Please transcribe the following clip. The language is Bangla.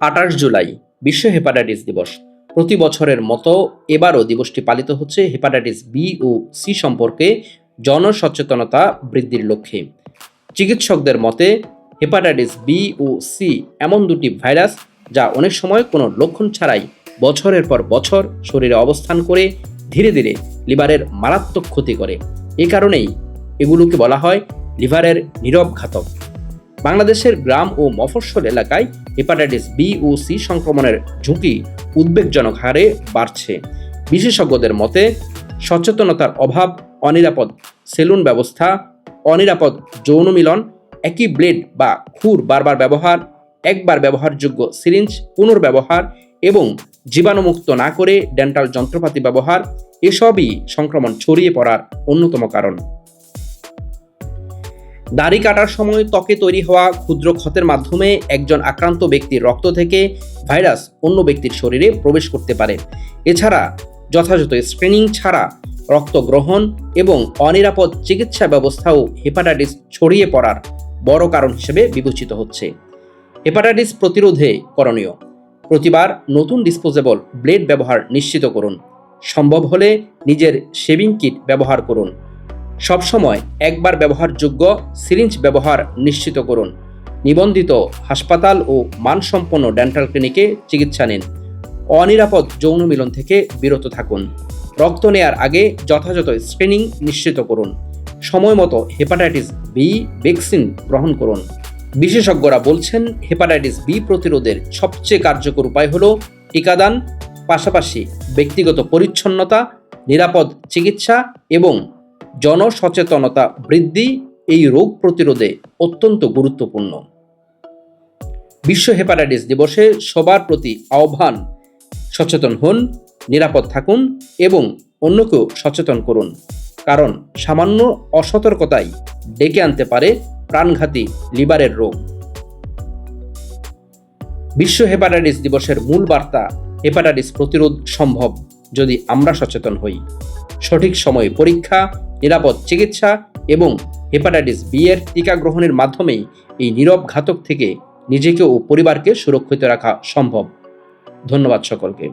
28 জুলাই বিশ্ব হেপাটাইটিস দিবস। প্রতি বছরের মতো এবারও দিবসটি পালিত হচ্ছে হেপাটাইটিস বি ও সি সম্পর্কে জনসচেতনতা বৃদ্ধির লক্ষ্যে। চিকিৎসকদের মতে হেপাটাইটিস বি ও সি এমন দুটি ভাইরাস যা অনেক সময় কোনো লক্ষণ ছাড়াই বছরের পর বছর শরীরে অবস্থান করে ধীরে ধীরে লিভারের মারাত্মক ক্ষতি করে। এ কারণেই এগুলোকে বলা হয় লিভারের নীরব ঘাতক। বাংলাদেশের গ্রাম ও মফস্বল এলাকায় হেপাটাইটিস বি ও সি সংক্রমণের ঝুঁকি উদ্বেগজনক হারে বাড়ছে। বিশেষজ্ঞদের মতে সচেতনতার অভাব, অনিরাপদ সেলুন ব্যবস্থা, অনিরাপদ যৌন মিলন, একই ব্লেড বা খুর বারবার ব্যবহার, একবার ব্যবহারযোগ্য সিরিঞ্জ পুনর্ব্যবহার এবং জীবাণুমুক্ত না করে ডেন্টাল যন্ত্রপাতি ব্যবহার এসবই সংক্রমণ ছড়িয়ে পড়ার অন্যতম কারণ। দাড়ি কাটার সময় ত্বকে তৈরি হওয়া ক্ষুদ্র ক্ষতের মাধ্যমে একজন আক্রান্ত ব্যক্তির রক্ত থেকে ভাইরাস অন্য ব্যক্তির শরীরে প্রবেশ করতে পারে। এছাড়া যথাযথ স্ক্রিনিং ছাড়া রক্ত গ্রহণ এবং অনিরাপদ চিকিৎসা ব্যবস্থাও হেপাটাইটিস ছড়িয়ে পড়ার বড় কারণ হিসেবে বিবেচিত হচ্ছে। হেপাটাইটিস প্রতিরোধে করণীয়: প্রতিবার নতুন ডিসপোজেবল ব্লেড ব্যবহার নিশ্চিত করুন। সম্ভব হলে নিজের শেভিং কিট ব্যবহার করুন। সবসময় একবার ব্যবহারযোগ্য সিরিঞ্জ ব্যবহার নিশ্চিত করুন। নিবন্ধিত হাসপাতাল ও মানসম্পন্ন ডেন্টাল ক্লিনিকে চিকিৎসা নিন। অনিরাপদ যৌন মিলন থেকে বিরত থাকুন। রক্ত নেয়ার আগে যথাযথ স্ক্রিনিং নিশ্চিত করুন। সময় মতো হেপাটাইটিস বি ভ্যাকসিন গ্রহণ করুন। বিশেষজ্ঞরা বলছেন হেপাটাইটিস বি প্রতিরোধের সবচেয়ে কার্যকর উপায় হলো টিকাদান, পাশাপাশি ব্যক্তিগত পরিচ্ছন্নতা, নিরাপদ চিকিৎসা এবং জনসচেতনতা বৃদ্ধি এই রোগ প্রতিরোধে অত্যন্ত গুরুত্বপূর্ণ। বিশ্ব হেপাটাইটিস দিবসে সবার প্রতি আহ্বান, সচেতন হন, নিরাপদ থাকুন এবং অন্যকেও সচেতন করুন, কারণ সামান্য অসতর্কতাই ডেকে আনতে পারে প্রাণঘাতী লিভারের রোগ। বিশ্ব হেপাটাইটিস দিবসের মূল বার্তা: হেপাটাইটিস প্রতিরোধ সম্ভব যদি আমরা সচেতন হই। সঠিক সময়ে পরীক্ষা, নিরাপদ চিকিৎসা এবং হেপাটাইটিস বি এর টিকা গ্রহণের মাধ্যমেই এই নীরব ঘাতক থেকে নিজেকে ও পরিবারকে সুরক্ষিত রাখা সম্ভব। ধন্যবাদ সকলকে।